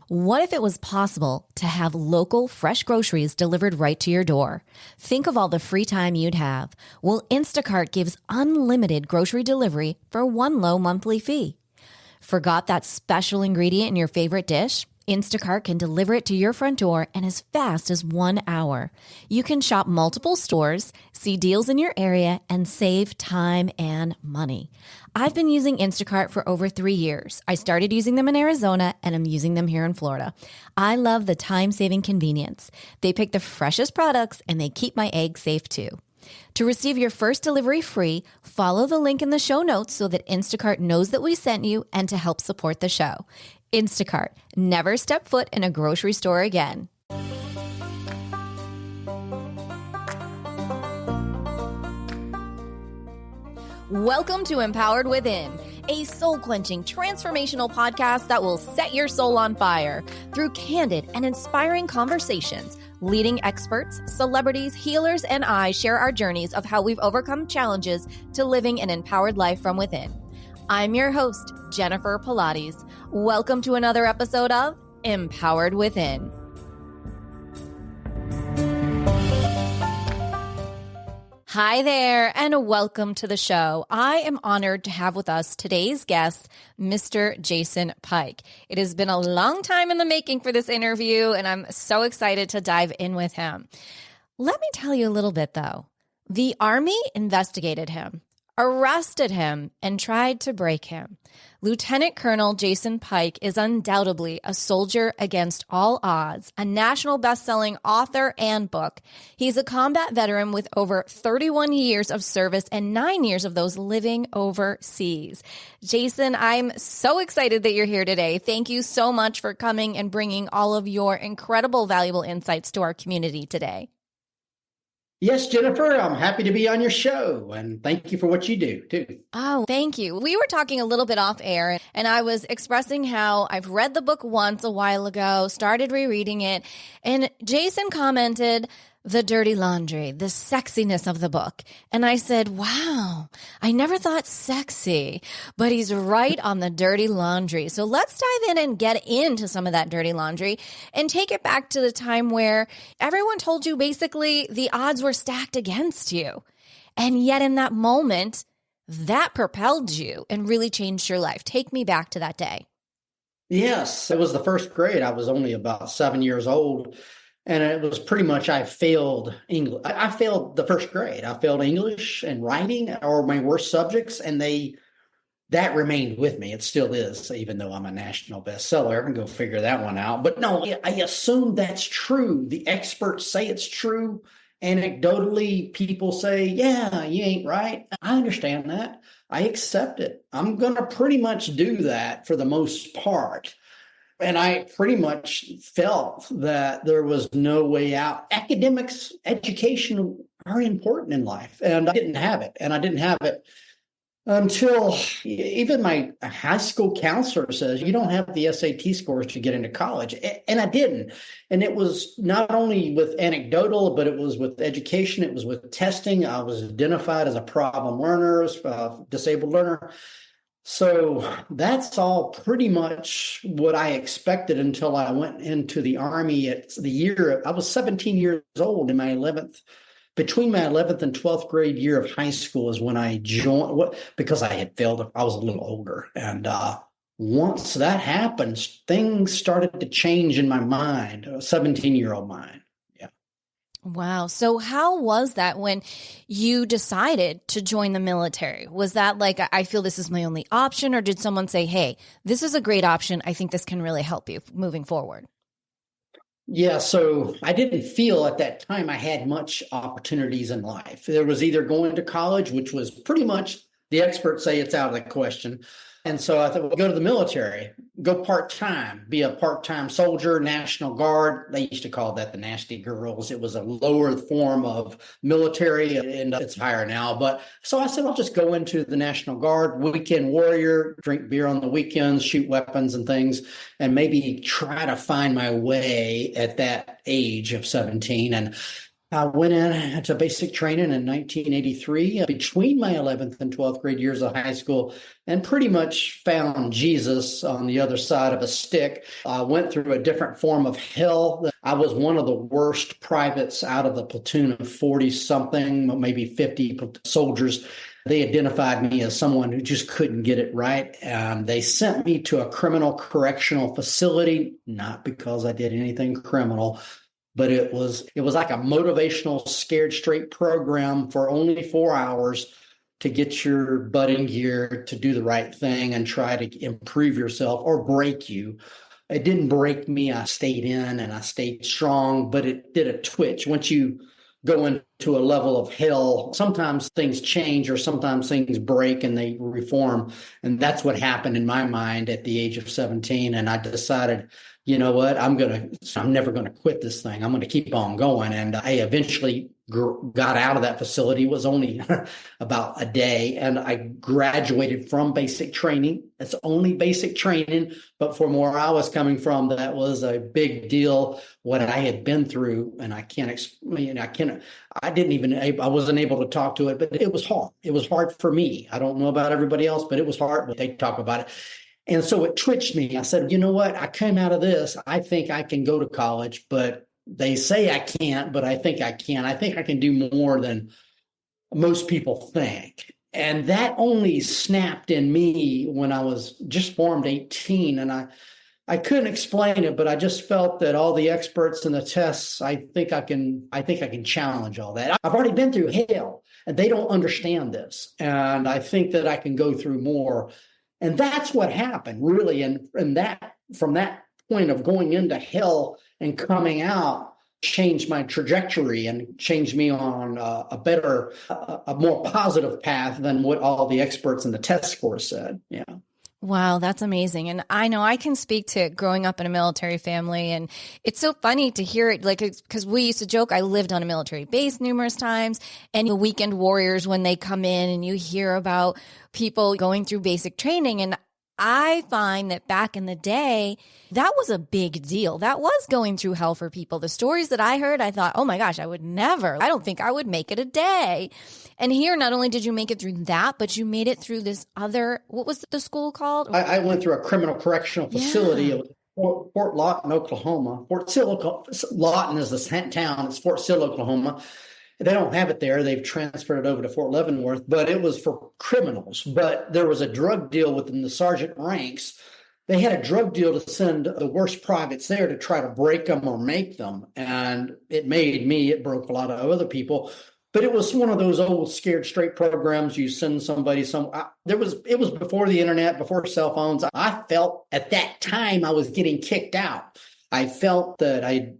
What if it was possible to have local, fresh groceries delivered right to your door? Think of all the free time you'd have. Well, Instacart gives unlimited grocery delivery for one low monthly fee. Forgot that special ingredient in your favorite dish? Instacart can deliver it to your front door in as fast as 1 hour. You can shop multiple stores, see deals in your area, and save time and money. I've been using Instacart for over 3 years. I started using them in Arizona, and I'm using them here in Florida. I love the time-saving convenience. They pick the freshest products, and they keep my eggs safe too. To receive your first delivery free, follow the link in the show notes so that Instacart knows that we sent you and to help support the show. Instacart. Never step foot in a grocery store again. Welcome to Empowered Within, a soul-quenching, transformational podcast that will set your soul on fire through candid and inspiring conversations. Leading experts, celebrities, healers, and I share our journeys of how we've overcome challenges to living an empowered life from within. I'm your host, Jennifer Pilates. Welcome to another episode of Empowered Within. Hi there, and welcome to the show. I am honored to have with us today's guest, Mr. Jason Pike. It has been a long time in the making for this interview, and I'm so excited to dive in with him. Let me tell you a little bit, though. The Army investigated him, arrested him, and tried to break him. Lieutenant Colonel Jason Pike is undoubtedly a soldier against all odds, a national best-selling author and book. He's a combat veteran with over 31 years of service and 9 years of those living overseas. Jason, I'm so excited that you're here today. Thank you so much for coming and bringing all of your incredible, valuable insights to our community today. Yes, Jennifer, I'm happy to be on your show, and thank you for what you do, too. Oh, thank you. We were talking a little bit off air, and I was expressing how I've read the book once a while ago, started rereading it, and Jason commented, the dirty laundry, the sexiness of the book. And I said, wow, I never thought sexy, but he's right on the dirty laundry. So let's dive in and get into some of that dirty laundry and take it back to the time where everyone told you basically the odds were stacked against you. And yet in that moment, that propelled you and really changed your life. Take me back to that day. Yes, it was the first grade. I was only about 7 years old. And it was pretty much I failed English. I failed the first grade. I failed English and writing are my worst subjects, and that remained with me. It still is, even though I'm a national bestseller. I can go figure that one out. But no, I assume that's true. The experts say it's true. Anecdotally, people say, yeah, you ain't right. I understand that. I accept it. I'm going to pretty much do that for the most part. And I pretty much felt that there was no way out. Academics, education are important in life. And I didn't have it. And I didn't have it until even my high school counselor says, you don't have the SAT scores to get into college. And I didn't. And it was not only with anecdotal, but it was with education. It was with testing. I was identified as a problem learner, disabled learner. So that's all pretty much what I expected until I went into the Army at the year. I was 17 years old in between my 11th and 12th grade year of high school is when I joined, because I had failed. I was a little older. And once that happened, things started to change in my mind, a 17-year-old mind. Wow. So how was that when you decided to join the military? Was that like, I feel this is my only option, or did someone say, hey, this is a great option. I think this can really help you moving forward? Yeah, so I didn't feel at that time I had much opportunities in life. There was either going to college, which was pretty much the experts say it's out of the question. And so I thought, well, go to the military, go part-time, be a part-time soldier, National Guard. They used to call that the nasty girls. It was a lower form of military, and it's higher now. But so I said, I'll just go into the National Guard, weekend warrior, drink beer on the weekends, shoot weapons and things, and maybe try to find my way at that age of 17. And I went into basic training in 1983 between my 11th and 12th grade years of high school and pretty much found Jesus on the other side of a stick. I went through a different form of hell. I was one of the worst privates out of the platoon of 40 something, maybe 50 soldiers. They identified me as someone who just couldn't get it right. They sent me to a criminal correctional facility, not because I did anything criminal, but it was like a motivational scared straight program for only 4 hours to get your butt in gear to do the right thing and try to improve yourself or break you. It didn't break me. I stayed in and I stayed strong, but it did a twitch. Once you go into a level of hell, sometimes things change or sometimes things break and they reform. And that's what happened in my mind at the age of 17. And I decided, you know what, I'm never going to quit this thing. I'm going to keep on going. And I eventually got out of that facility. It was only about a day, and I graduated from basic training. It's only basic training, but from where I was coming from, that was a big deal. What I had been through, and I can't explain. I wasn't able to talk to it, but it was hard. It was hard for me. I don't know about everybody else, but it was hard. But they talk about it. And so it twitched me. I said, you know what? I came out of this. I think I can go to college, but they say I can't, but I think I can. I think I can do more than most people think. And that only snapped in me when I was just formed 18. And I couldn't explain it, but I just felt that all the experts and the tests, I think I can challenge all that. I've already been through hell and they don't understand this. And I think that I can go through more. And that's what happened, really. And that from that point of going into hell and coming out changed my trajectory and changed me on a more positive path than what all the experts in the test score said. Yeah. Wow, that's amazing. And I know I can speak to growing up in a military family, and it's so funny to hear it, like, because we used to joke, I lived on a military base numerous times, and the weekend warriors, when they come in and you hear about people going through basic training, and I find that back in the day, that was a big deal. That was going through hell for people. The stories that I heard, I thought, oh my gosh, I don't think I would make it a day. And here, not only did you make it through that, but you made it through this other, what was the school called? I went through a criminal correctional facility. Yeah. It was Fort Lawton, Oklahoma. Fort Sill, Lawton is the town. It's Fort Sill, Oklahoma. They don't have it there. They've transferred it over to Fort Leavenworth, but it was for criminals. But there was a drug deal within the sergeant ranks. They had a drug deal to send the worst privates there to try to break them or make them. And it broke a lot of other people. But it was one of those old scared straight programs. You send somebody it was before the internet, before cell phones. I felt at that time I was getting kicked out. I felt that I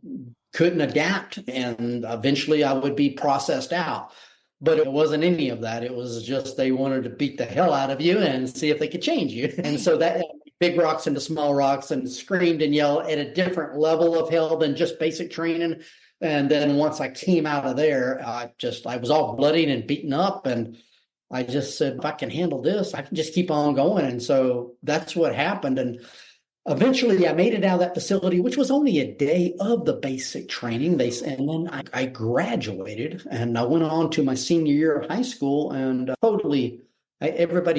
couldn't adapt, and eventually I would be processed out. But it wasn't any of that. It was just they wanted to beat the hell out of you and see if they could change you. And so that big rocks into small rocks and screamed and yelled at a different level of hell than just basic training. And then once I came out of there, I was all bloodied and beaten up. And I just said, if I can handle this, I can just keep on going. And so that's what happened. And eventually, I made it out of that facility, which was only a day of the basic training. And then I graduated, and I went on to my senior year of high school, and everybody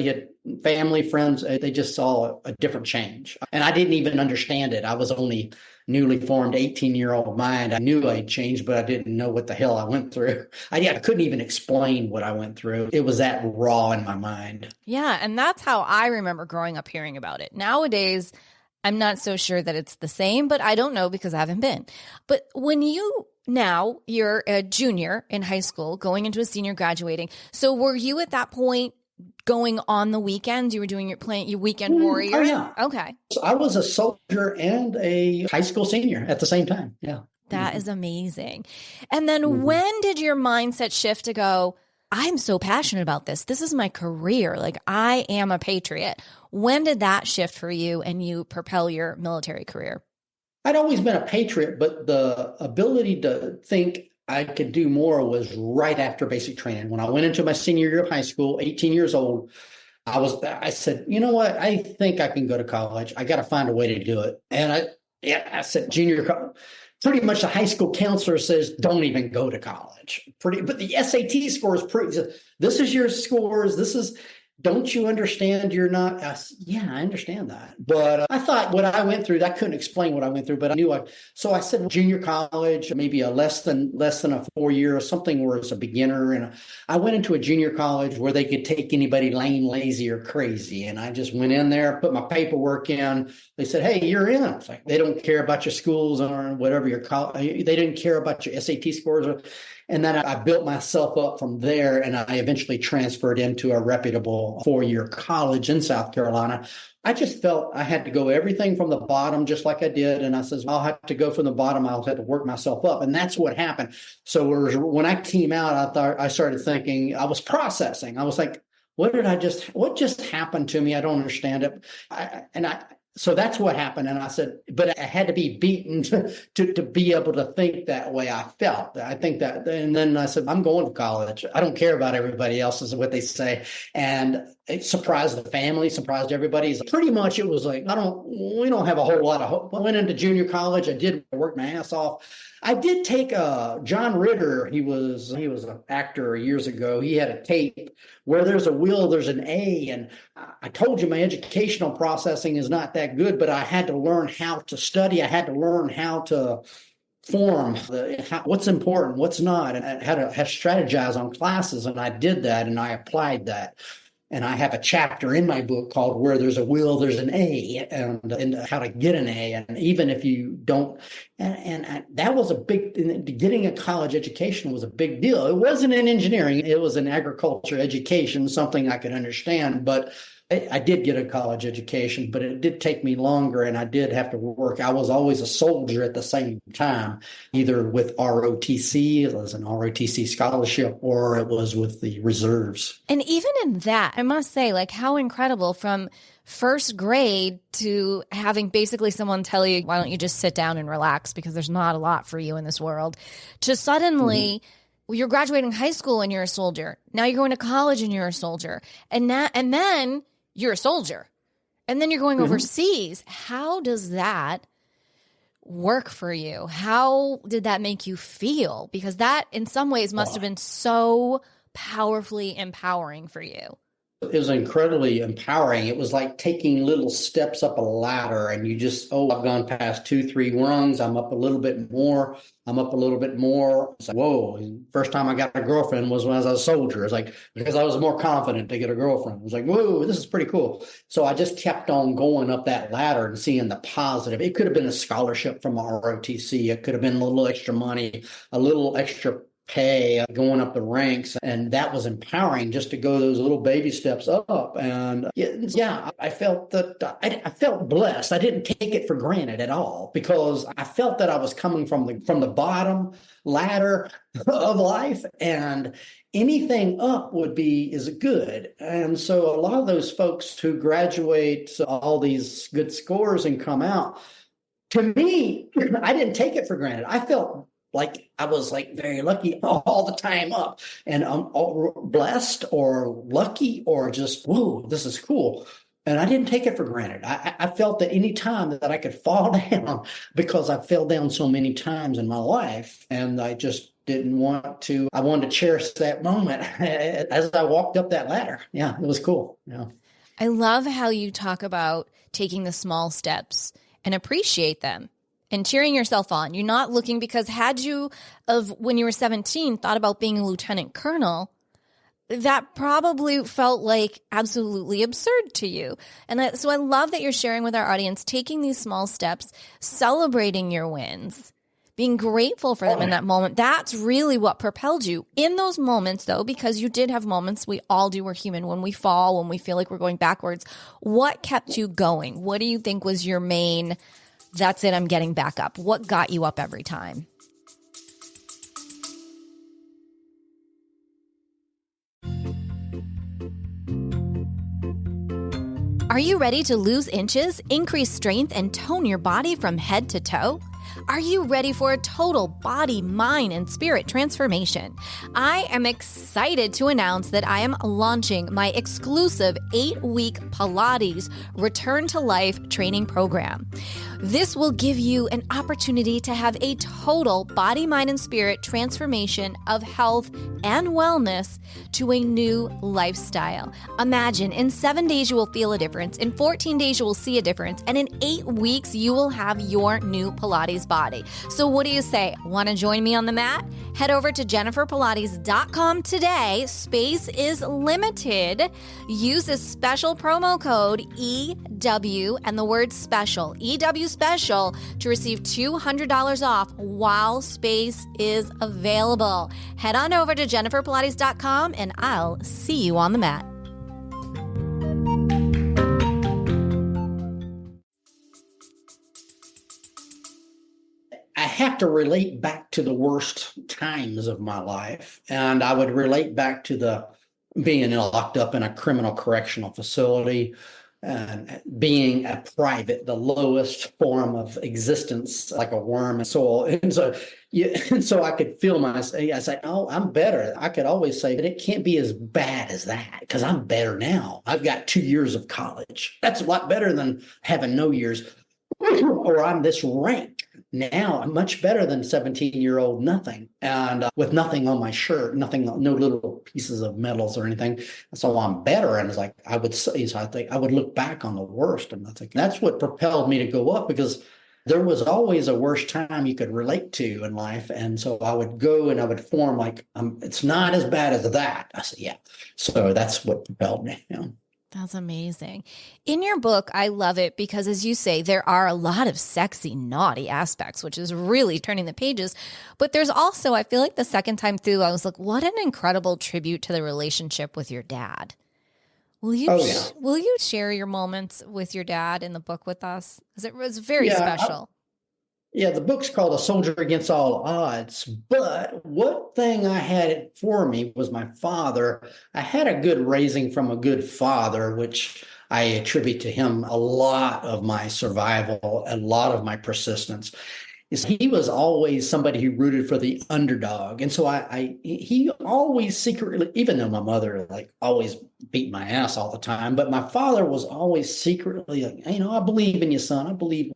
had family, friends, they just saw a different change. And I didn't even understand it. I was only newly formed 18-year-old mind. I knew I'd changed, but I didn't know what the hell I went through. I couldn't even explain what I went through. It was that raw in my mind. Yeah, and that's how I remember growing up hearing about it. Nowadays, I'm not so sure that it's the same, but I don't know because I haven't been. But you're a junior in high school, going into a senior, graduating. So were you at that point going on the weekends? You were doing your weekend warrior? Oh, yeah. Okay. So I was a soldier and a high school senior at the same time. Yeah. That is amazing. And then when did your mindset shift to go, I'm so passionate about this. This is my career. Like, I am a patriot. When did that shift for you and you propel your military career? I'd always been a patriot, but the ability to think I could do more was right after basic training. When I went into my senior year of high school, 18 years old, I said, you know what? I think I can go to college. I got to find a way to do it. And I said, pretty much the high school counselor says, don't even go to college. But the SAT score is pretty, this is your scores. Don't you understand you're not? Yeah, I understand that. But I thought what I went through, I couldn't explain what I went through, but I knew so I said junior college, maybe a less than a 4 year or something where it's a beginner. And I went into a junior college where they could take anybody lame, lazy, or crazy. And I just went in there, put my paperwork in. They said, hey, you're in. It's like, they don't care about your schools or whatever your college. They didn't care about your SAT scores. And then I built myself up from there, and I eventually transferred into a reputable 4-year college in South Carolina. I just felt I had to go everything from the bottom, just like I did. And I says, I'll have to go from the bottom. I'll have to work myself up. And that's what happened. So when I came out, I started thinking, I was processing. I was like, what just happened to me? I don't understand it. So that's what happened. And I said, but I had to be beaten to be able to think that way. I felt. I think that. And then I said, I'm going to college. I don't care about everybody else, is what they say. And it surprised the family, surprised everybody. Pretty much it was like, we don't have a whole lot of hope. I went into junior college. I worked my ass off. I did take John Ritter. He was an actor years ago. He had a tape where there's a will, there's an A. And I told you my educational processing is not that good, but I had to learn how to study. I had to learn how to form what's important, what's not, and how to strategize on classes. And I did that, and I applied that. And I have a chapter in my book called Where There's a Will, There's an A, and how to get an A. And even if you don't, that was getting a college education was a big deal. It wasn't in engineering. It was an agriculture education, something I could understand. But I did get a college education, but it did take me longer, and I did have to work. I was always a soldier at the same time, either with ROTC, it was an ROTC scholarship, or it was with the reserves. And even in that, I must say, like, how incredible from first grade to having basically someone tell you, why don't you just sit down and relax because there's not a lot for you in this world, to suddenly you're graduating high school and you're a soldier. Now you're going to college and you're a soldier. And then you're a soldier. And then you're going overseas. How does that work for you? How did that make you feel? Because that in some ways must have been so powerfully empowering for you. It was incredibly empowering. It was like taking little steps up a ladder, and you just, I've gone past 2-3 rungs. I'm up a little bit more. It's like, whoa. First time I got a girlfriend was when I was a soldier. It's like, because I was more confident to get a girlfriend. It was like, whoa, this is pretty cool. So I just kept on going up that ladder and seeing the positive. It could have been a scholarship from ROTC. It could have been a little extra money, a little extra pay, going up the ranks. And that was empowering, just to go those little baby steps up. And I felt that I felt blessed. I didn't take it for granted at all, because I felt that I was coming from the bottom ladder of life, and anything up is good. And so a lot of those folks who graduate all these good scores and come out, to me, I didn't take it for granted. I felt like I was like very lucky all the time up, and I'm blessed or lucky or just, whoa, this is cool. And I didn't take it for granted. I felt that any time that I could fall down, because I fell down so many times in my life, and I just didn't want to. I wanted to cherish that moment as I walked up that ladder. Yeah, it was cool. Yeah. I love how you talk about taking the small steps and appreciate them and cheering yourself on. You're not looking, because had you, when you were 17, thought about being a lieutenant colonel, that probably felt like absolutely absurd to you. And so I love that you're sharing with our audience, taking these small steps, celebrating your wins, being grateful for them in that moment. That's really what propelled you in those moments, though, because you did have moments, we all do, we're human, when we fall, when we feel like we're going backwards. What kept you going? What do you think was your main, that's it, I'm getting back up? What got you up every time? Are you ready to lose inches, increase strength, and tone your body from head to toe? Are you ready for a total body, mind, and spirit transformation? I am excited to announce that I am launching my exclusive 8-week Pilates Return to Life training program. This will give you an opportunity to have a total body, mind, and spirit transformation of health and wellness to a new lifestyle. Imagine in 7 days you will feel a difference, in 14 days you will see a difference, and in 8 weeks you will have your new Pilates body. So what do you say? Want to join me on the mat? Head over to jenniferpilates.com today. Space is limited. Use this special promo code EW and the word special, EW special, to receive $200 off while space is available. Head on over to jenniferpilates.com and I'll see you on the mat. I have to relate back to the worst times of my life. And I would relate back to the being locked up in a criminal correctional facility and being a private, the lowest form of existence, like a worm in soil. And so I could feel I say, oh, I'm better. I could always say that it can't be as bad as that because I'm better now. I've got 2 years of college. That's a lot better than having no years. Or I'm this rank. Now I'm much better than 17-year-old nothing, and with nothing on my shirt, nothing, no little pieces of medals or anything. So I'm better. And it's like I would say, so I think I would look back on the worst, and I think that's what propelled me to go up, because there was always a worse time you could relate to in life. And so I would go and I would form like, it's not as bad as that. I said, yeah. So that's what propelled me. You know? That's amazing. In your book, I love it because, as you say, there are a lot of sexy, naughty aspects, which is really turning the pages. But there's also, I feel like the second time through, I was like, what an incredible tribute to the relationship with your dad. Will you share your moments with your dad in the book with us? Because it was very special. Yeah, the book's called A Soldier Against All Odds. But what thing I had for me was my father. I had a good raising from a good father, which I attribute to him a lot of my survival, a lot of my persistence. He was always somebody who rooted for the underdog. And so he always secretly, even though my mother like always beat my ass all the time, but my father was always secretly like, I believe in you, son. I believe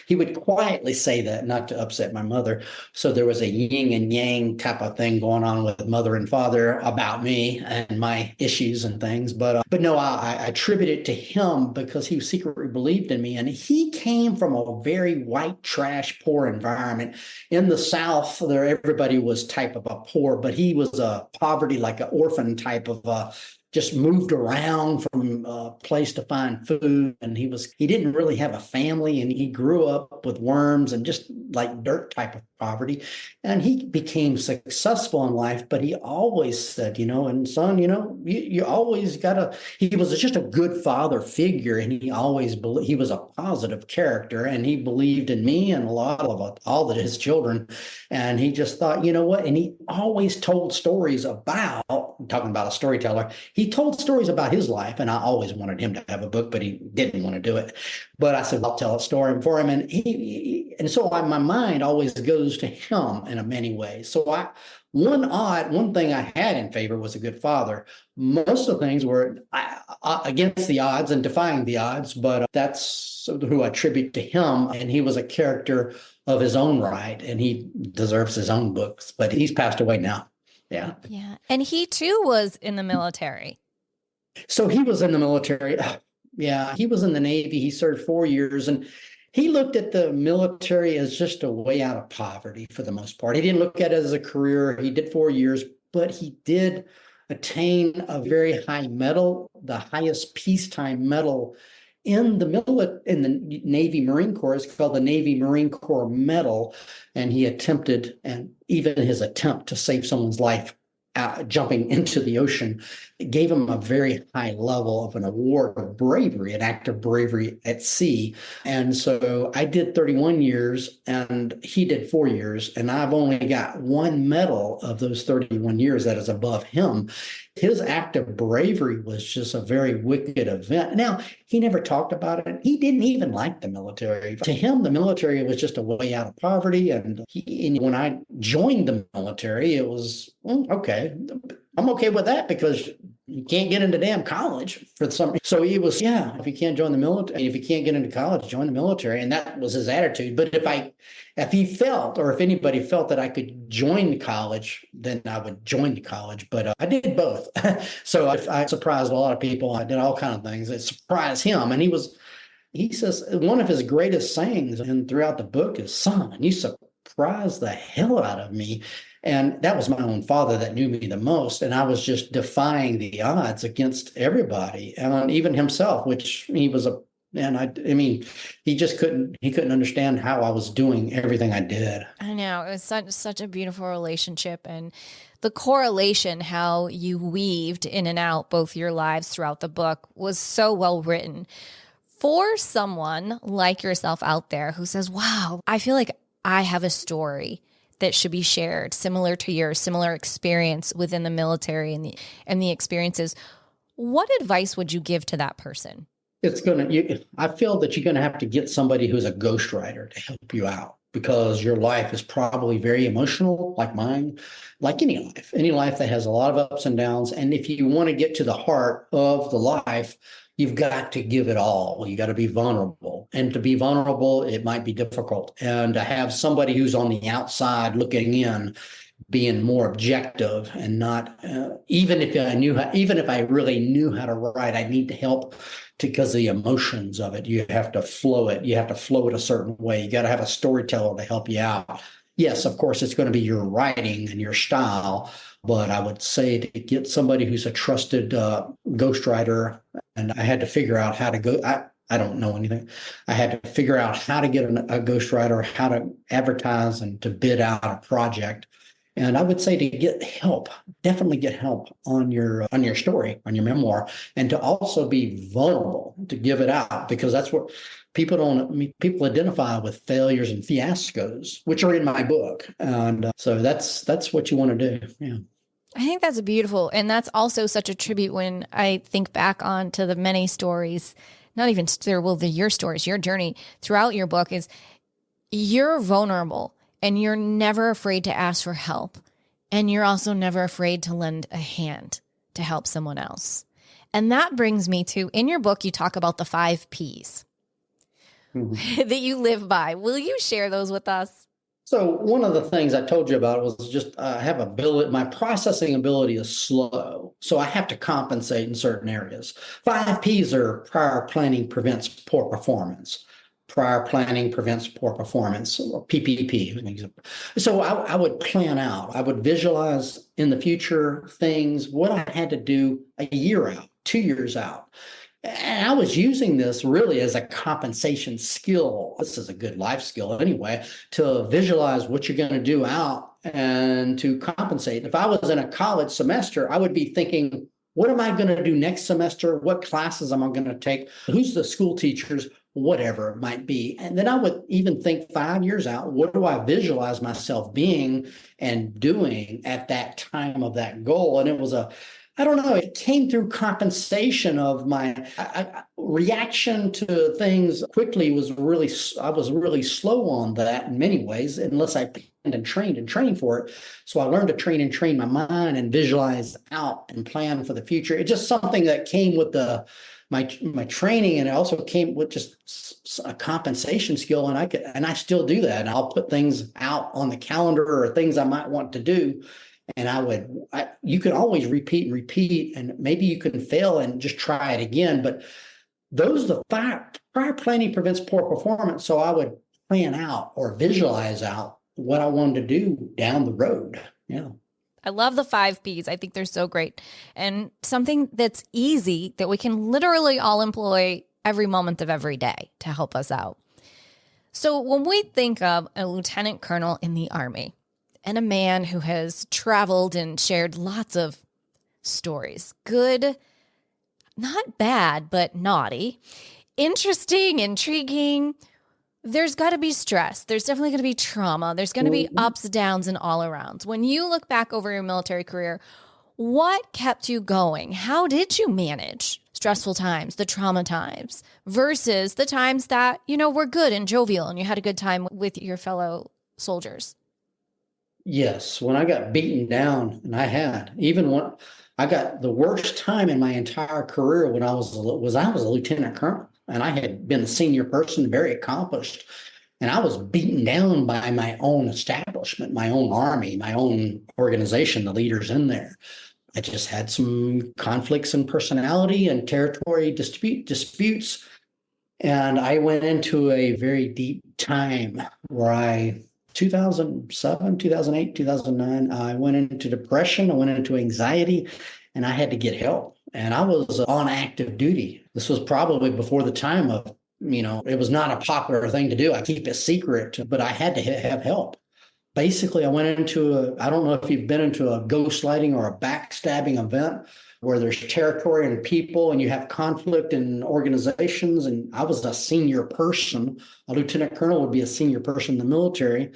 he would quietly say that, not to upset my mother. So there was a yin and yang type of thing going on with mother and father about me and my issues and things. But no, I attribute it to him because he secretly believed in me. And he came from a very white trash, poor environment. In the South, there everybody was type of a poor, but he was a poverty, like an orphan type of just moved around from place to find food. And he didn't really have a family, and he grew up with worms and just like dirt type of poverty. And he became successful in life, but he always said, and son, you always he was just a good father figure. And he always believed, he was a positive character, and he believed in me and a lot of all of his children. And he just thought, what? And he always told stories about, talking about a storyteller, he told stories about his life, and I always wanted him to have a book, but he didn't want to do it. But I said, I'll tell a story for him. And so my mind always goes to him in many ways. So one thing I had in favor was a good father. Most of the things were against the odds and defying the odds, but that's who I attribute to him. And he was a character of his own right, and he deserves his own books, but he's passed away now. Yeah. Yeah. And he too was in the military. So he was in the military. Yeah. He was in the Navy. He served 4 years, and he looked at the military as just a way out of poverty for the most part. He didn't look at it as a career. He did 4 years, but he did attain a very high medal, the highest peacetime medal in the Navy Marine Corps. It's called the Navy Marine Corps Medal. And he attempted, and even his attempt to save someone's life jumping into the ocean, gave him a very high level of an award of bravery, an act of bravery at sea. And so I did 31 years and he did 4 years. And I've only got one medal of those 31 years that is above him. His act of bravery was just a very wicked event. Now, he never talked about it. He didn't even like the military. To him, the military was just a way out of poverty. And when I joined the military, it was, okay, I'm okay with that because you can't get into damn college for some. So he was, yeah, if you can't join the military, if you can't get into college, join the military. And that was his attitude. But if he felt, or if anybody felt that I could join the college, then I would join the college. But I did both. So I surprised a lot of people. I did all kinds of things that surprised him. And he says, one of his greatest sayings and throughout the book is, son, you surprised the hell out of me. And that was my own father that knew me the most. And I was just defying the odds against everybody and even himself, which he was I mean, he couldn't understand how I was doing everything I did. I know. It was such a beautiful relationship. And the correlation, how you weaved in and out both your lives throughout the book was so well written. For someone like yourself out there who says, wow, I feel like I have a story that should be shared, similar to your similar experience within the military and the experiences. What advice would you give to that person? I feel that you're going to have to get somebody who's a ghostwriter to help you out because your life is probably very emotional, like mine, like any life that has a lot of ups and downs. And if you want to get to the heart of the life, you've got to give it all. You got to be vulnerable. And to be vulnerable, it might be difficult. And to have somebody who's on the outside looking in, being more objective and not, even if I really knew how to write, I need to help because of the emotions of it. You have to flow it. You have to flow it a certain way. You got to have a storyteller to help you out. Yes, of course, it's going to be your writing and your style, but I would say to get somebody who's a trusted ghostwriter, and I had to figure out how to go. I don't know anything. I had to figure out how to get a ghostwriter, how to advertise and to bid out a project. And I would say to get help, definitely get help on your story, on your memoir, and to also be vulnerable, to give it out, because that's what people identify with failures and fiascos, which are in my book. And so that's what you want to do. Yeah. I think that's beautiful. And that's also such a tribute when I think back on to the many stories, not even your stories, your journey throughout your book is you're vulnerable. And you're never afraid to ask for help. And you're also never afraid to lend a hand to help someone else. And that brings me to, in your book, you talk about the 5 Ps that you live by. Will you share those with us? So one of the things I told you about was just my processing ability is slow. So I have to compensate in certain areas. 5 Ps are prior planning prevents poor performance. Prior planning prevents poor performance, or PPP. So I would plan out. I would visualize in the future things, what I had to do a year out, 2 years out. And I was using this really as a compensation skill. This is a good life skill anyway, to visualize what you're going to do out and to compensate. If I was in a college semester, I would be thinking, what am I going to do next semester? What classes am I going to take? Who's the school teachers? Whatever it might be. And then I would even think 5 years out, what do I visualize myself being and doing at that time of that goal? And it was I don't know, it came through compensation of my reaction to things quickly. I was really slow on that in many ways, unless I planned and trained for it. So I learned to train my mind and visualize out and plan for the future. It's just something that came with my training, and it also came with just a compensation skill, and I still do that. And I'll put things out on the calendar or things I might want to do, and you can always repeat, and maybe you can fail and just try it again. But prior planning prevents poor performance. So I would plan out or visualize out what I wanted to do down the road. Yeah. I love the 5 Ps. I think they're so great. And something that's easy that we can literally all employ every moment of every day to help us out. So when we think of a lieutenant colonel in the Army and a man who has traveled and shared lots of stories. Good, not bad, but naughty. Interesting, intriguing. There's got to be stress. There's definitely going to be trauma. There's going to be ups, downs, and all arounds. When you look back over your military career, what kept you going? How did you manage stressful times, the trauma times, versus the times that, were good and jovial and you had a good time with your fellow soldiers? Yes, when I got beaten down, and even when I got the worst time in my entire career when I was a lieutenant colonel, and I had been a senior person, very accomplished, and I was beaten down by my own establishment, my own army, my own organization, the leaders in there. I just had some conflicts in personality and territory disputes. And I went into a very deep time where 2007, 2008, 2009, I went into depression. I went into anxiety, and I had to get help. And I was on active duty. This was probably before the time of, it was not a popular thing to do. I keep it secret, but I had to have help. Basically, I went I don't know if you've been into a ghostlighting or a backstabbing event where there's territory and people and you have conflict in organizations. And I was a senior person. A lieutenant colonel would be a senior person in the military.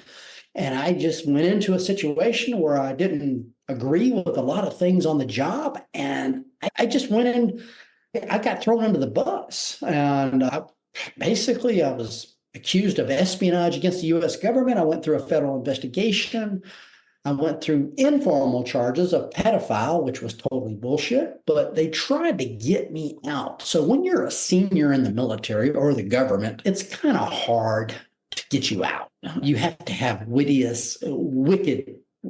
And I just went into a situation where I didn't agree with a lot of things on the job. And I just went in, I got thrown under the bus. And I was accused of espionage against the U.S. government. I went through a federal investigation. I went through informal charges of pedophile, which was totally bullshit, but they tried to get me out. So when you're a senior in the military or the government, it's kind of hard to get you out. You have to have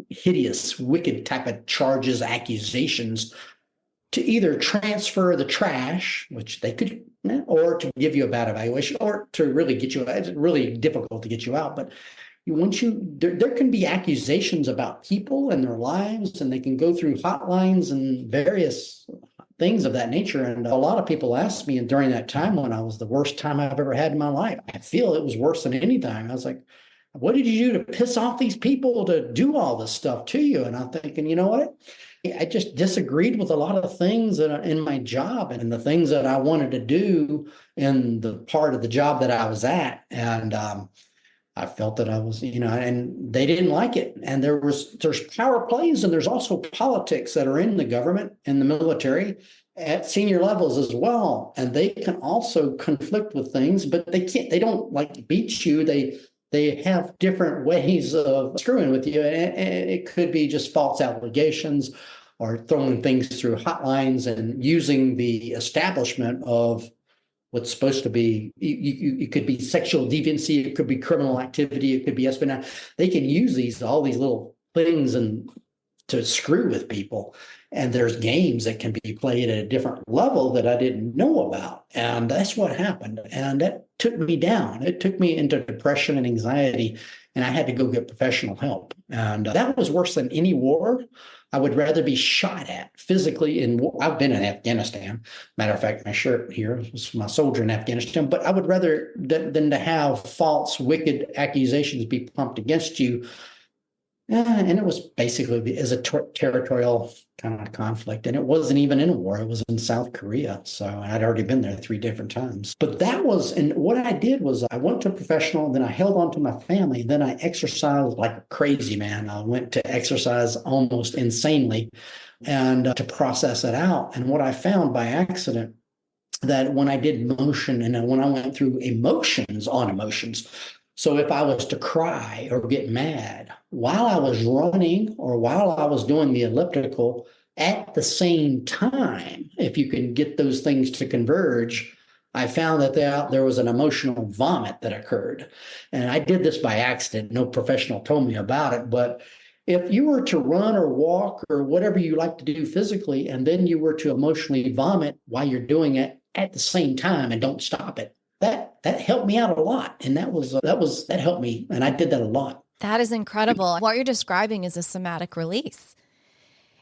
hideous, wicked type of charges, accusations to either transfer the trash, which they could, or to give you a bad evaluation, or to really get you out. It's really difficult to get you out. But there can be accusations about people and their lives, and they can go through hotlines and various things of that nature. And a lot of people asked me during that time when I was the worst time I've ever had in my life. I feel it was worse than any time. I was like, what did you do to piss off these people to do all this stuff to you? And I'm thinking, you know what? I just disagreed with a lot of things in my job and the things that I wanted to do in the part of the job that I was at. And I felt that I was, and they didn't like it. And there's power plays, and there's also politics that are in the government and the military at senior levels as well. And they can also conflict with things, but they don't like beat you. They have different ways of screwing with you. And it could be just false allegations or throwing things through hotlines and using the establishment of what's supposed to be, it could be sexual deviancy, it could be criminal activity, it could be espionage. They can use all these little things to screw with people. And there's games that can be played at a different level that I didn't know about. And that's what happened. And that took me down. It took me into depression and anxiety, and I had to go get professional help. And that was worse than any war. I would rather be shot at physically I've been in Afghanistan. Matter of fact, my shirt here is my soldier in Afghanistan. But I would rather than to have false, wicked accusations be pumped against you. And it was basically as a territorial kind of conflict. And it wasn't even in a war. It was in South Korea. So I'd already been there 3 different times. But and what I did was I went to professional, then I held on to my family. Then I exercised like a crazy man. I went to exercise almost insanely and to process it out. And what I found by accident, that when I did motion and when I went through emotions on emotions, so if I was to cry or get mad while I was running or while I was doing the elliptical at the same time, if you can get those things to converge, I found that there was an emotional vomit that occurred. And I did this by accident. No professional told me about it. But if you were to run or walk or whatever you like to do physically, and then you were to emotionally vomit while you're doing it at the same time and don't stop it, that helped me out a lot. And that helped me. And I did that a lot. That is incredible. What you're describing is a somatic release.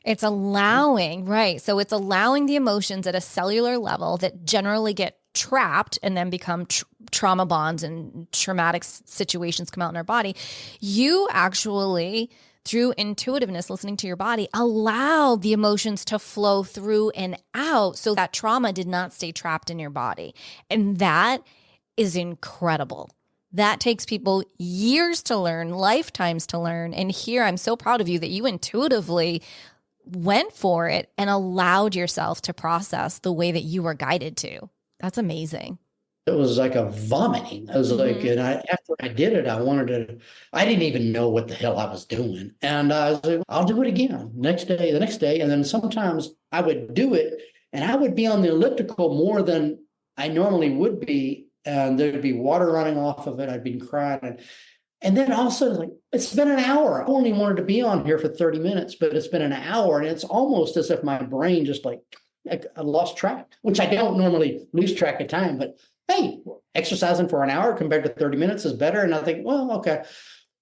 It's allowing, right? So it's allowing the emotions at a cellular level that generally get trapped and then become trauma bonds and traumatic situations come out in our body. You actually through intuitiveness, listening to your body, allow the emotions to flow through and out so that trauma did not stay trapped in your body. And that is incredible. That takes people years to learn, lifetimes to learn. And here, I'm so proud of you that you intuitively went for it and allowed yourself to process the way that you were guided to. That's amazing. It was like a vomiting. I was like, and after I did it, I didn't even know what the hell I was doing. And I was like, I'll do it again the next day. And then sometimes I would do it and I would be on the elliptical more than I normally would be. And there'd be water running off of it. I'd been crying. And then also, like, it's been an hour. I only wanted to be on here for 30 minutes, but it's been an hour. And it's almost as if my brain just like I lost track, which I don't normally lose track of time. But hey, exercising for an hour compared to 30 minutes is better. And I think, well, okay.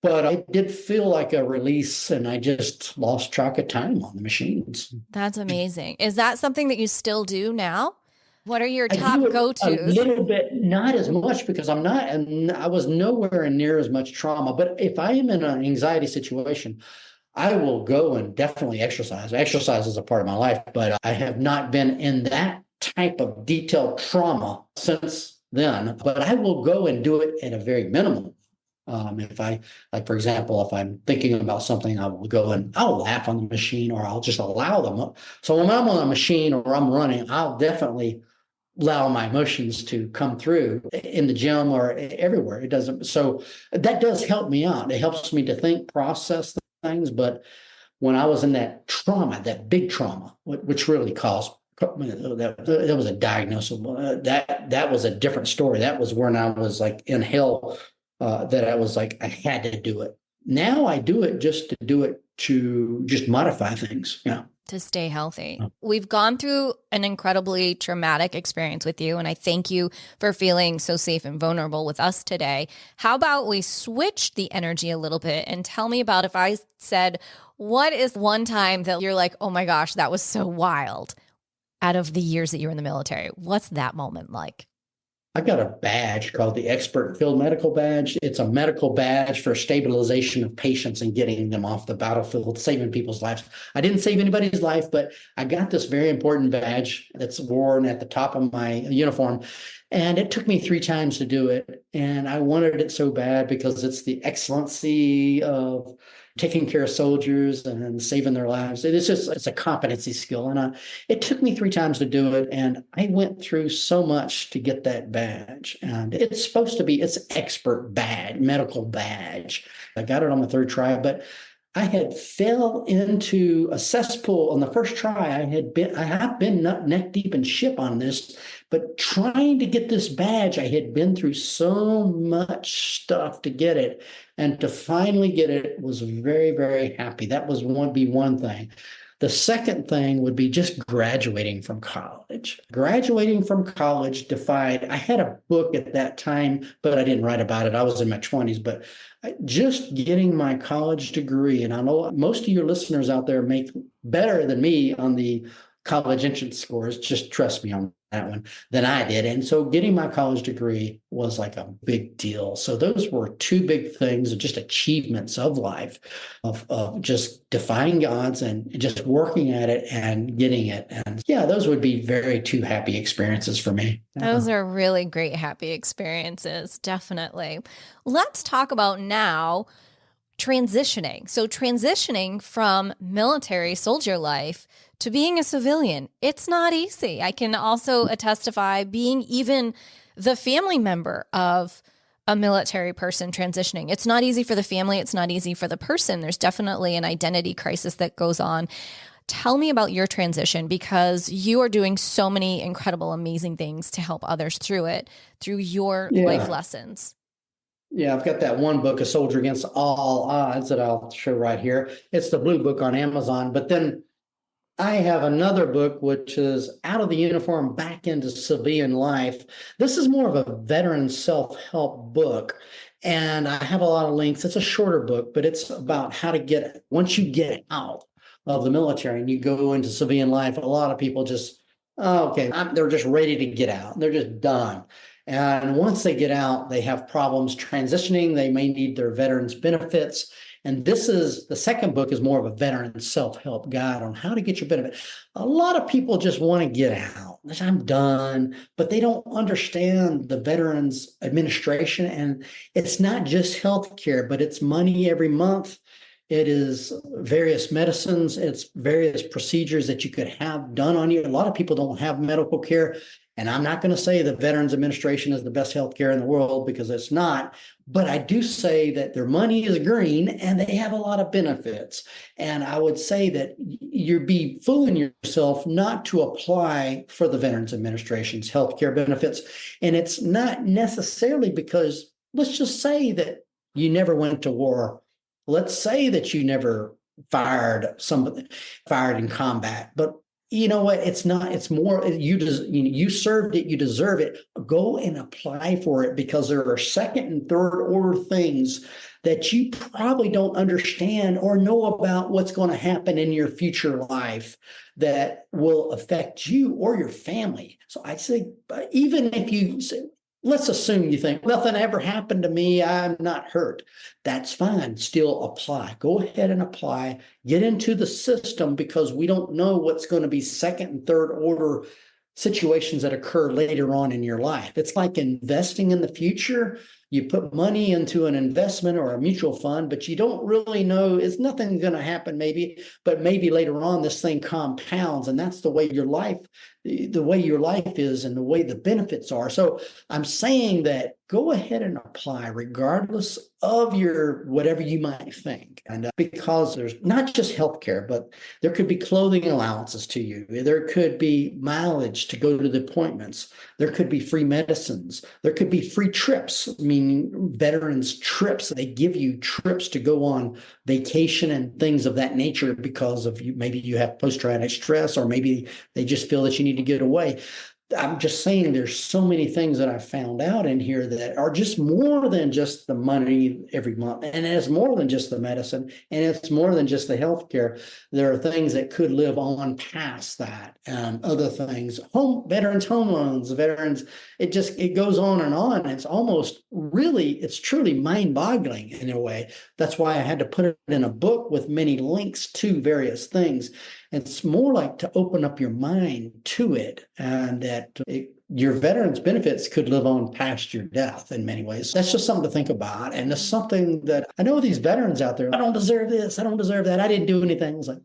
But I did feel like a release and I just lost track of time on the machines. That's amazing. Is that something that you still do now? What are your top go-tos? A little bit, not as much because I'm not, and I was nowhere near as much trauma. But if I am in an anxiety situation, I will go and definitely exercise. Exercise is a part of my life, but I have not been in that type of detailed trauma since then. But I will go and do it at a very minimal. If I, like, for example, if I'm thinking about something, I will go and I'll laugh on the machine or I'll just allow them. So when I'm on a machine or I'm running, I'll definitely allow my emotions to come through in the gym or everywhere. It doesn't. So that does help me out. It helps me to think, process things. But when I was in that trauma, that big trauma, which really caused that was a diagnosis. That was a different story. That was when I was like in hell. That I was like, I had to do it. Now I do it just to do it to just modify things. Yeah. To stay healthy. We've gone through an incredibly traumatic experience with you, and I thank you for feeling so safe and vulnerable with us today. How about we switch the energy a little bit and tell me about if I said, what is one time that you're like, oh my gosh, that was so wild out of the years that you're in the military? What's that moment like? I got a badge called the Expert Field Medical Badge. It's a medical badge for stabilization of patients and getting them off the battlefield, saving people's lives. I didn't save anybody's life, but I got this very important badge that's worn at the top of my uniform. And it took me 3 times to do it. And I wanted it so bad because it's the excellency of taking care of soldiers and saving their lives. It's a competency skill. And it took me 3 times to do it. And I went through so much to get that badge. And it's supposed to be, it's expert badge, medical badge. I got it on the 3rd try, but I had fell into a cesspool on the first try. I have been neck deep in shit on this, but trying to get this badge, I had been through so much stuff to get it, and to finally get it was very, very happy. That was one thing. The second thing would be just graduating from college. Graduating from college defied, I had a book at that time, but I didn't write about it. I was in my 20s, but just getting my college degree, and I know most of your listeners out there make better than me on the college entrance scores, just trust me on that one, than I did. And so getting my college degree was like a big deal. So those were 2 big things, just achievements of life, of just defying odds and just working at it and getting it. And yeah, those would be very 2 happy experiences for me. Those are really great, happy experiences. Definitely. Let's talk about now transitioning. So transitioning from military soldier life to being a civilian, it's not easy. I can also testify being even the family member of a military person transitioning. It's not easy for the family. It's not easy for the person. There's definitely an identity crisis that goes on. Tell me about your transition, because you are doing so many incredible, amazing things to help others through it, through your life lessons. Yeah, I've got that one book, A Soldier Against All Odds, that I'll show right here. It's the blue book on Amazon. But then I have another book, which is Out of the Uniform Back into Civilian Life. This is more of a veteran self-help book. And I have a lot of links. It's a shorter book, but it's about how to get, once you get out of the military and you go into civilian life, a lot of people just, they're just ready to get out. They're just done. And once they get out, they have problems transitioning. They may need their veterans benefits. And the second book is more of a veteran self-help guide on how to get your benefit. A lot of people just want to get out. I'm done, but they don't understand the Veterans Administration. And it's not just healthcare, but it's money every month. It is various medicines. It's various procedures that you could have done on you. A lot of people don't have medical care. And I'm not going to say the Veterans Administration is the best healthcare in the world, because it's not. But I do say that their money is green and they have a lot of benefits. And I would say that you'd be fooling yourself not to apply for the Veterans Administration's healthcare benefits. And it's not necessarily because, let's just say that you never went to war. Let's say that you never fired in combat, but you know what? It's not. It's more. You served it. You deserve it. Go and apply for it, because there are second and third order things that you probably don't understand or know about what's going to happen in your future life that will affect you or your family. So I'd say, even if you say, let's assume you think nothing ever happened to me, I'm not hurt. That's fine. Still apply. Go ahead and apply. Get into the system, because we don't know what's going to be second and third order situations that occur later on in your life. It's like investing in the future. You put money into an investment or a mutual fund, but you don't really know, is nothing going to happen maybe, but maybe later on this thing compounds, and that's the way your life is and the way the benefits are. So I'm saying that go ahead and apply regardless of your whatever you might think. And because there's not just healthcare, but there could be clothing allowances to you. There could be mileage to go to the appointments. There could be free medicines. There could be free trips, meaning veterans trips. They give you trips to go on vacation and things of that nature because of you. Maybe you have post-traumatic stress, or maybe they just feel that you need to get away. I'm just saying there's so many things that I found out in here that are just more than just the money every month. And it's more than just the medicine, and it's more than just the healthcare. There are things that could live on past that, and other things, veterans home loans, it goes on and on. It's truly mind-boggling in a way. That's why I had to put it in a book with many links to various things. It's more like to open up your mind to it, and that your veterans benefits could live on past your death in many ways. That's just something to think about. And it's something that I know these veterans out there, I don't deserve this, I don't deserve that, I didn't do anything. It's like,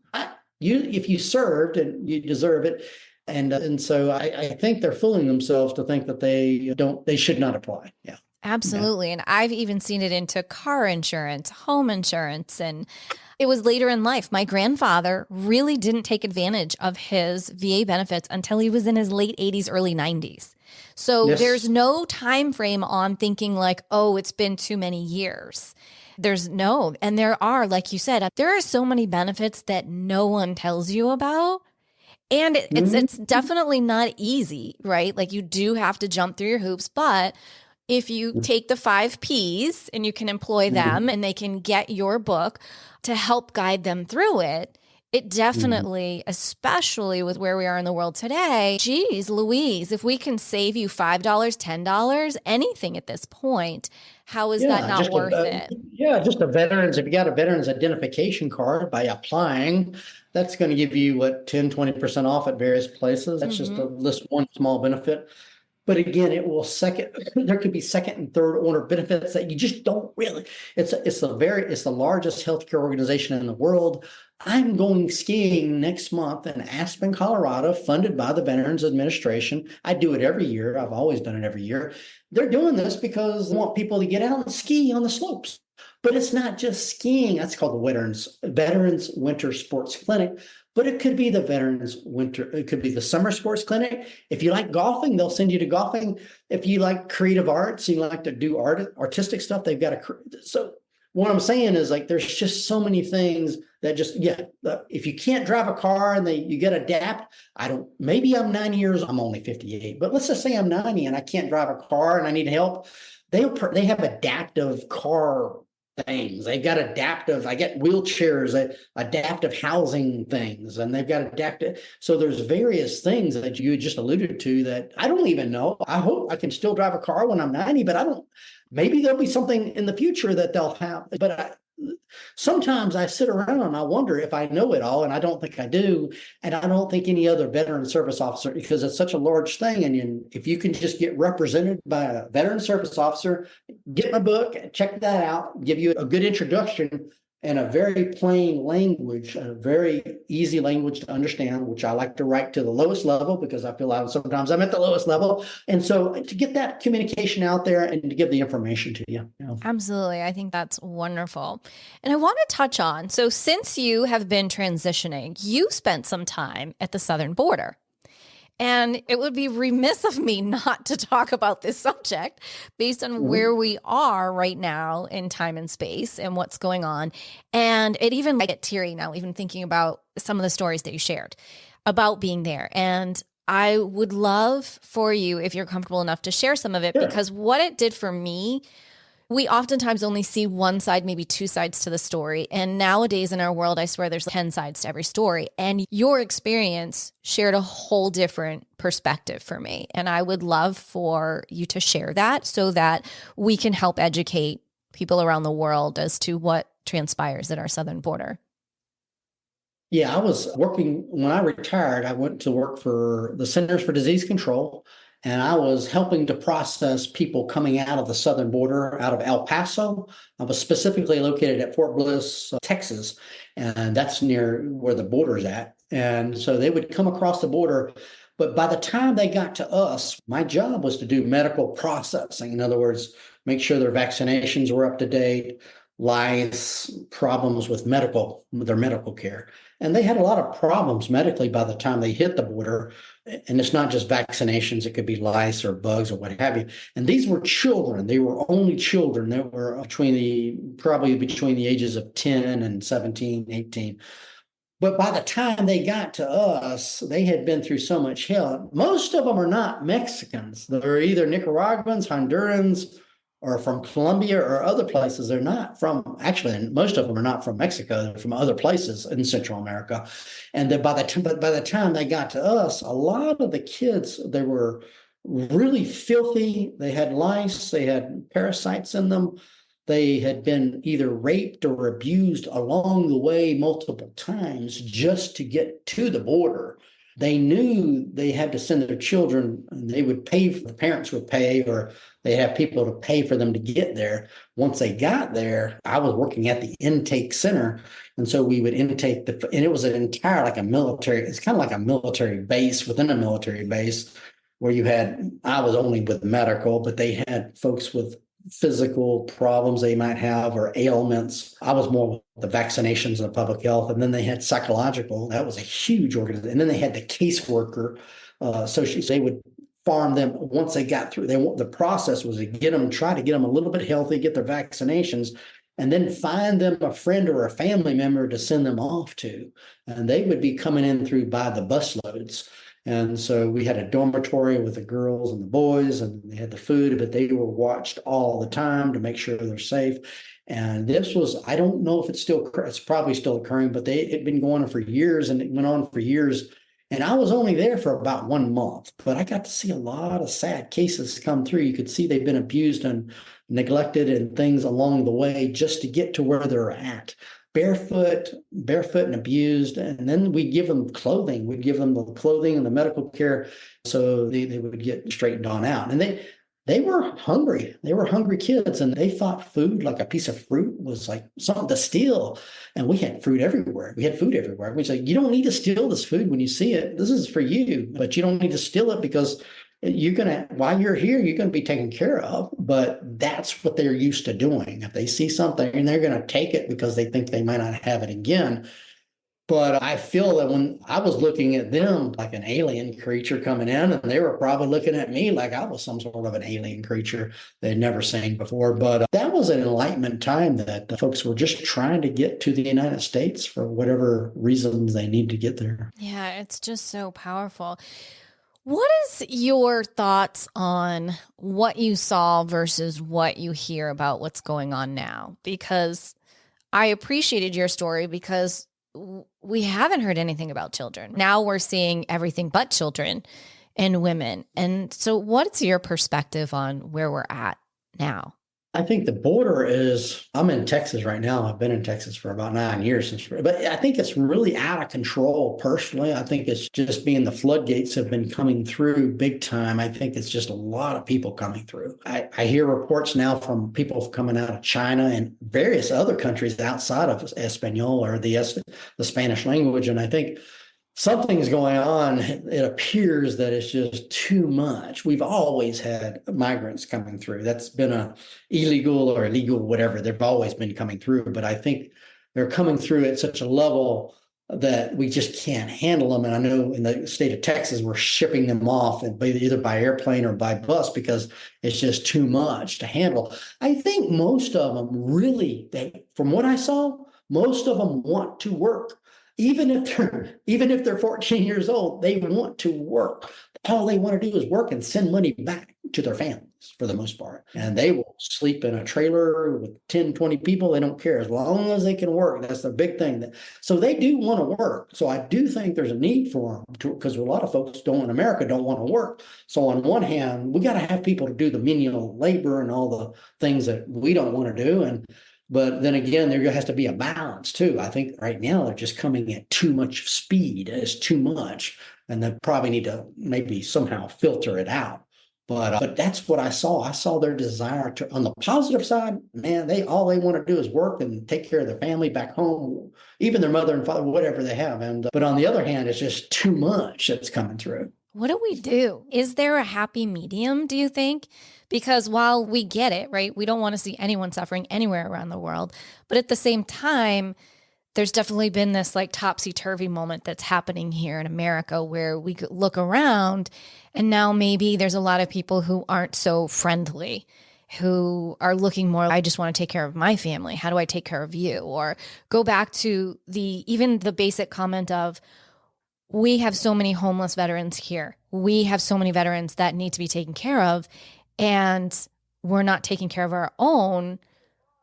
if you served, and you deserve it. And so I think they're fooling themselves to think that they should not apply. Yeah. Absolutely. And I've even seen it into car insurance, home insurance, and it was later in life. My grandfather really didn't take advantage of his VA benefits until he was in his late 80s, early 90s. So Yes. There's no time frame on thinking like, oh, it's been too many years. And there are, like you said, there are so many benefits that no one tells you about. And it's definitely not easy, right? Like you do have to jump through your hoops, but if you take the 5 Ps and you can employ them and they can get your book to help guide them through it, it definitely, especially with where we are in the world today, geez, Louise, if we can save you $5, $10, anything at this point, how is that not worth it? Yeah, just if you got a veterans identification card by applying, that's going to give you 10-20% off at various places. That's just one small benefit. But again, there could be second and third order benefits that you just don't really. It's the largest healthcare organization in the world. I'm going skiing next month in Aspen, Colorado, funded by the Veterans Administration. I do it every year. I've always done it every year. They're doing this because they want people to get out and ski on the slopes. But it's not just skiing. That's called the Veterans Winter Sports Clinic. But it could be it could be the summer sports clinic. If you like golfing, they'll send you to golfing. If you like creative arts, you like to do artistic stuff, they've got so what I'm saying is there's just so many things that if you can't drive a car and you get adapt, maybe I'm 90 years, I'm only 58, but let's just say I'm 90 and I can't drive a car and I need help. They have adaptive car things. They've got I get wheelchairs, adaptive housing things, and they've got adaptive. So there's various things that you just alluded to that I don't even know. I hope I can still drive a car when I'm 90, but maybe there'll be something in the future that they'll have. But sometimes I sit around and I wonder if I know it all, and I don't think I do. And I don't think any other veteran service officer, because it's such a large thing. And if you can just get represented by a veteran service officer, get my book, check that out, give you a good introduction in a very plain language, a very easy language to understand, which I like to write to the lowest level because I feel like sometimes I'm at the lowest level. And so to get that communication out there and to give the information to you. Absolutely. I think that's wonderful. And I want to touch on, so since you have been transitioning, you spent some time at the southern border. And it would be remiss of me not to talk about this subject based on where we are right now in time and space and what's going on. And it even, I get teary now, even thinking about some of the stories that you shared about being there. And I would love for you, if you're comfortable enough, to share some of it, because what it did for me, we oftentimes only see one side, maybe two sides to the story. And nowadays in our world, I swear there's 10 sides to every story. And your experience shared a whole different perspective for me. And I would love for you to share that so that we can help educate people around the world as to what transpires at our southern border. Yeah, I was working when I retired. I went to work for the Centers for Disease Control, and I was helping to process people coming out of the southern border, out of El Paso. I was specifically located at Fort Bliss, Texas, and that's near where the border's at. And so they would come across the border. But by the time they got to us, my job was to do medical processing. In other words, make sure their vaccinations were up to date, lice, problems with their medical care. And they had a lot of problems medically by the time they hit the border. And it's not just vaccinations, it could be lice or bugs or what have you. And these were children. They were only children. They were probably between the ages of 10 and 17, 18. But by the time they got to us, they had been through so much hell. Most of them are not Mexicans. They're either Nicaraguans, Hondurans, or from Colombia or other places. They're not from, actually, most of them are not from Mexico. They're from other places in Central America. And then by the time they got to us, a lot of the kids, they were really filthy. They had lice, they had parasites in them. They had been either raped or abused along the way multiple times just to get to the border. They knew they had to send their children, and they would pay, the parents would pay, or they have people to pay for them to get there. Once they got there, I was working at the intake center. And so we would intake and it was an entire, like a military, it's kind of like a military base within a military base where I was only with medical, but they had folks with physical problems they might have or ailments. I was more with the vaccinations and the public health. And then they had psychological. That was a huge organization. And then they had the caseworker associates. They would farm them once they got through. The process was to try to get them a little bit healthy, get their vaccinations, and then find them a friend or a family member to send them off to. And they would be coming in through by the busloads. And so we had a dormitory with the girls and the boys, and they had the food, but they were watched all the time to make sure they're safe. And this was, I don't know if it's probably still occurring, but it had been going on for years, and it went on for years. And I was only there for about 1 month, but I got to see a lot of sad cases come through. You could see they've been abused and neglected and things along the way just to get to where they're at. Barefoot and abused. And then we give them clothing. We'd give them the clothing and the medical care so they would get straightened on out. And they were hungry. They were hungry kids, and they thought food, like a piece of fruit, was like something to steal. And we had fruit everywhere. We had food everywhere. We said, you don't need to steal this food when you see it. This is for you, but you don't need to steal it because while you're here, you're going to be taken care of. But that's what they're used to doing. If they see something, and they're going to take it because they think they might not have it again. But I feel that when I was looking at them like an alien creature coming in, and they were probably looking at me like I was some sort of an alien creature they'd never seen before. But that was an enlightenment time that the folks were just trying to get to the United States for whatever reasons they need to get there. Yeah, it's just so powerful. What is your thoughts on what you saw versus what you hear about what's going on now? Because I appreciated your story because we haven't heard anything about children. Now we're seeing everything but children and women. And so what's your perspective on where we're at now? I think the border is, I'm in Texas right now. I've been in Texas for about 9 years but I think it's really out of control personally. I think it's just being the floodgates have been coming through big time. I think it's just a lot of people coming through. I hear reports now from people coming out of China and various other countries outside of Espanol or the Spanish language. And I think something's going on. It appears that it's just too much. We've always had migrants coming through. That's been a illegal or illegal, whatever. They've always been coming through. But I think they're coming through at such a level that we just can't handle them. And I know in the state of Texas, we're shipping them off and either by airplane or by bus because it's just too much to handle. I think most of them really, from what I saw, most of them want to work. Even if they're 14 years old, they want to work. All they want to do is work and send money back to their families for the most part. And they will sleep in a trailer with 10, 20 people. They don't care as long as they can work. That's the big thing. So they do want to work. So I do think there's a need for them because a lot of folks in America don't want to work. So on one hand, we got to have people to do the menial labor and all the things that we don't want to do. But then again, there has to be a balance too. I think right now they're just coming at too much speed. It's too much. And they probably need to maybe somehow filter it out. But that's what I saw. I saw their desire to, on the positive side, man, all they want to do is work and take care of their family back home, even their mother and father, whatever they have. But on the other hand, it's just too much that's coming through. What do we do? Is there a happy medium, do you think? Because while we get it, right, we don't want to see anyone suffering anywhere around the world. But at the same time, there's definitely been this like topsy-turvy moment that's happening here in America where we look around and now maybe there's a lot of people who aren't so friendly, who are looking more, I just want to take care of my family. How do I take care of you? Or go back to even the basic comment of, we have so many homeless veterans here. We have so many veterans that need to be taken care of, and we're not taking care of our own.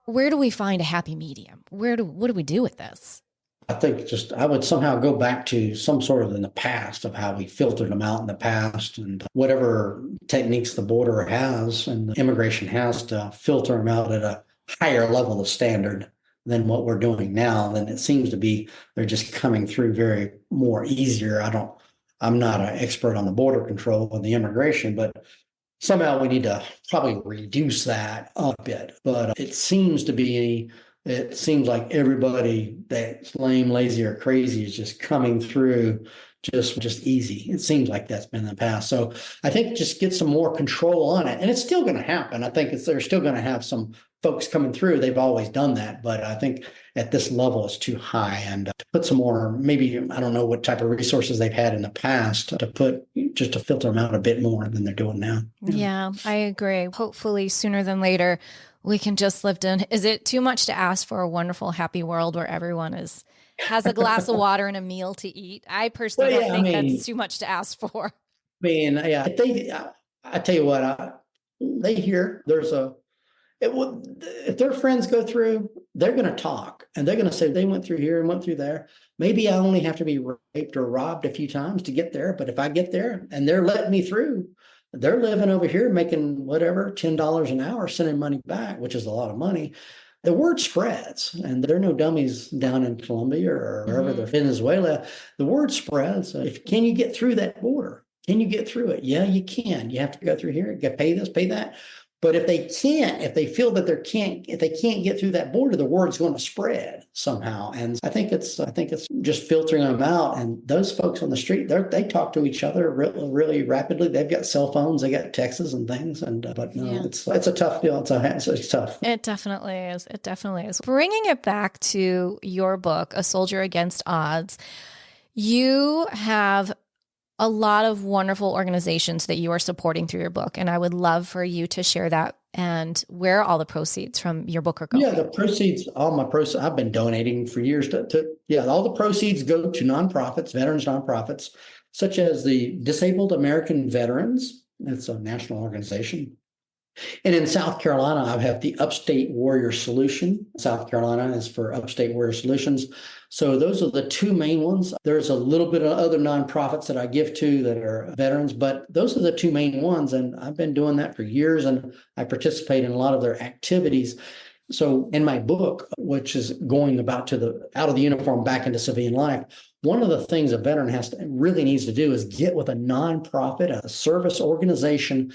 Where do we find a happy medium? What do we do with this? I think I would somehow go back to some sort of in the past of how we filtered them out in the past and whatever techniques the border has and the immigration has to filter them out at a higher level of standard than what we're doing now. Then it seems to be they're just coming through very more easier. I'm not an expert on the border control and the immigration, but somehow we need to probably reduce that a bit. But it seems like everybody that's lame, lazy, or crazy is just coming through just easy. It seems like that's been in the past. So I think just get some more control on it. And it's still going to happen. I think they're still going to have some folks coming through. They've always done that. But I think at this level, it's too high. And to put some more, maybe, I don't know what type of resources they've had in the past just to filter them out a bit more than they're doing now. Yeah, I agree. Hopefully sooner than later, we can just live in. Is it too much to ask for a wonderful, happy world where everyone has a glass of water and a meal to eat? I personally don't think that's too much to ask for. Yeah, I tell you what, they hear if their friends go through, they're going to talk and they're going to say they went through here and went through there. Maybe I only have to be raped or robbed a few times to get there. But if I get there and they're letting me through, they're living over here making whatever, $10 an hour, sending money back, which is a lot of money. The word spreads, and there are no dummies down in Colombia or wherever they're Venezuela. The word spreads. Can you get through that border? Can you get through it? Yeah, you can. You have to go through here, pay this, pay that. But if they can't, if they feel that if they can't get through that border, the word's going to spread somehow. And I think it's just filtering them out. And those folks on the street, they talk to each other really, really rapidly. They've got cell phones, they got texts and things. But no, it's a tough deal. It's tough. It definitely is. It definitely is. Bringing it back to your book, A Soldier Against Odds, you have a lot of wonderful organizations that you are supporting through your book. And I would love for you to share that and where all the proceeds from your book are going. Yeah, all my proceeds, I've been donating for years all the proceeds go to nonprofits, veterans nonprofits, such as the Disabled American Veterans. It's a national organization. And in South Carolina, I have the Upstate Warrior Solution. South Carolina is for Upstate Warrior Solutions. So those are the two main ones. There's a little bit of other nonprofits that I give to that are veterans, but those are the two main ones. And I've been doing that for years, and I participate in a lot of their activities. So in my book, which is going about out of the uniform back into civilian life, one of the things a veteran really needs to do is get with a nonprofit, a service organization,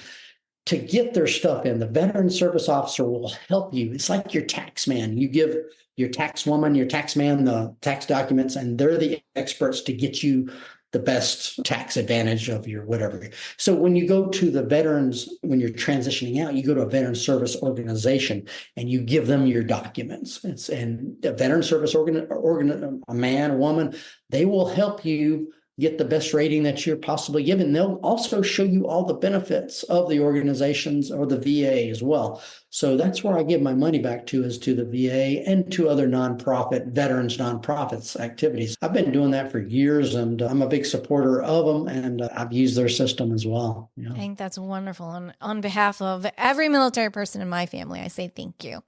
to get their stuff in. The veteran service officer will help you. It's like your tax man. You give your tax woman, your tax man the tax documents, and they're the experts to get you the best tax advantage of your whatever. So when you go to the veterans, when you're transitioning out, you go to a veteran service organization and you give them your documents. And a veteran service a man, a woman, they will help you get the best rating that you're possibly given. They'll also show you all the benefits of the organizations or the VA as well. So that's where I give my money back to, is to the VA and to other veterans nonprofits activities. I've been doing that for years, and I'm a big supporter of them, and I've used their system as well. I think that's wonderful. And on behalf of every military person in my family, I say thank you,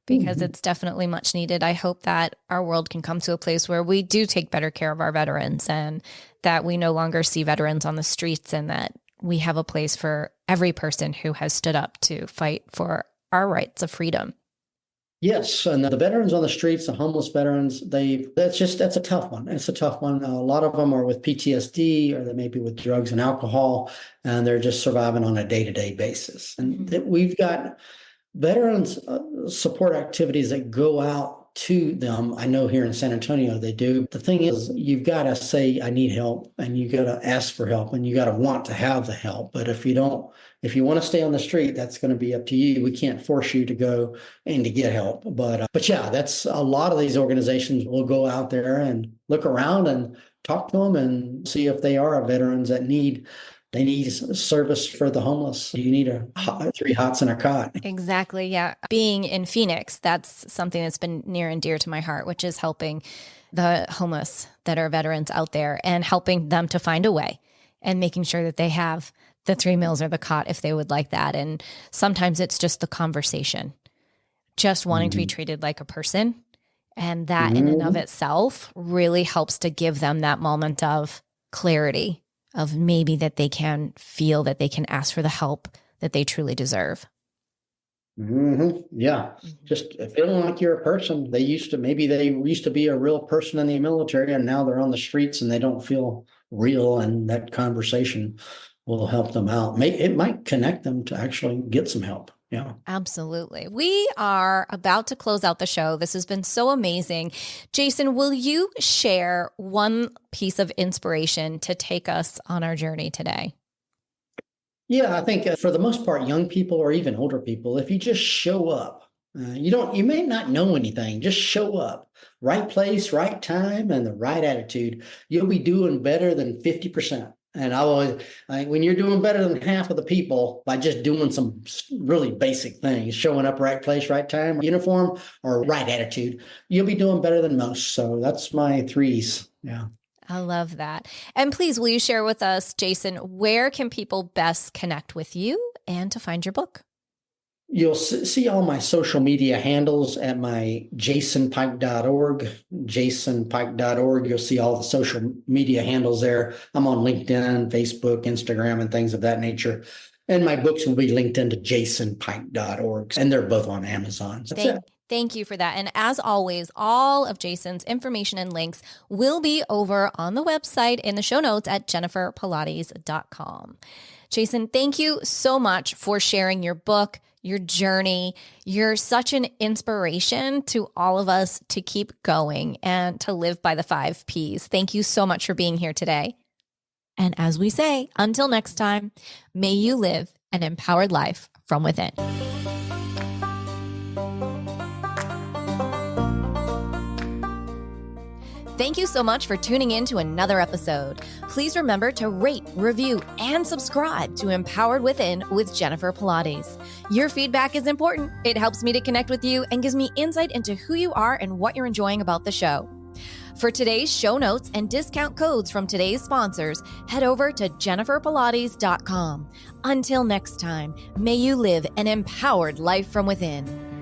because it's definitely much needed. I hope that our world can come to a place where we do take better care of our veterans, and that we no longer see veterans on the streets, and that we have a place for every person who has stood up to fight for our rights of freedom. Yes, and the veterans on the streets, the homeless veterans, that's a tough one. It's a tough one. A lot of them are with PTSD, or they may be with drugs and alcohol, and they're just surviving on a day-to-day basis. And we've got veterans support activities that go out to them. I know here in San Antonio they do. The thing is, you've got to say, I need help, and you got to ask for help, and you got to want to have the help. But if you want to stay on the street, that's going to be up to you. We can't force you to go and to get help. But yeah, that's a lot of these organizations will go out there and look around and talk to them and see if they are veterans that need service for the homeless. You need 3 hots and a cot. Exactly. Yeah. Being in Phoenix, that's something that's been near and dear to my heart, which is helping the homeless that are veterans out there and helping them to find a way and making sure that they have the 3 meals or the cot if they would like that. And sometimes it's just the conversation, just wanting to be treated like a person. And that in and of itself really helps to give them that moment of clarity, of maybe that they can feel that they can ask for the help that they truly deserve. Yeah. Just feeling like you're a person. They used to be a real person in the military, and now they're on the streets and they don't feel real. And that conversation will help them out. It might connect them to actually get some help. Yeah, absolutely. We are about to close out the show. This has been so amazing. Jason, will you share one piece of inspiration to take us on our journey today? Yeah, I think for the most part, young people or even older people, if you just show up, you may not know anything, just show up, right place, right time, and the right attitude, you'll be doing better than 50%. And when you're doing better than half of the people by just doing some really basic things, showing up right place, right time, uniform, or right attitude, you'll be doing better than most. So that's my 3s. Yeah. I love that. And please, will you share with us, Jason, where can people best connect with you and to find your book? You'll see all my social media handles at my jasonpike.org, jasonpike.org. You'll see all the social media handles there. I'm on LinkedIn, Facebook, Instagram, and things of that nature. And my books will be linked into jasonpike.org, and they're both on Amazon. Thank you for that. And as always, all of Jason's information and links will be over on the website in the show notes at jenniferpilates.com. Jason, thank you so much for sharing your book, your journey. You're such an inspiration to all of us to keep going and to live by the 5 Ps. Thank you so much for being here today. And as we say, until next time, may you live an empowered life from within. Thank you so much for tuning in to another episode. Please remember to rate, review, and subscribe to Empowered Within with Jennifer Pilates. Your feedback is important. It helps me to connect with you and gives me insight into who you are and what you're enjoying about the show. For today's show notes and discount codes from today's sponsors, head over to jenniferpilates.com. Until next time, may you live an empowered life from within.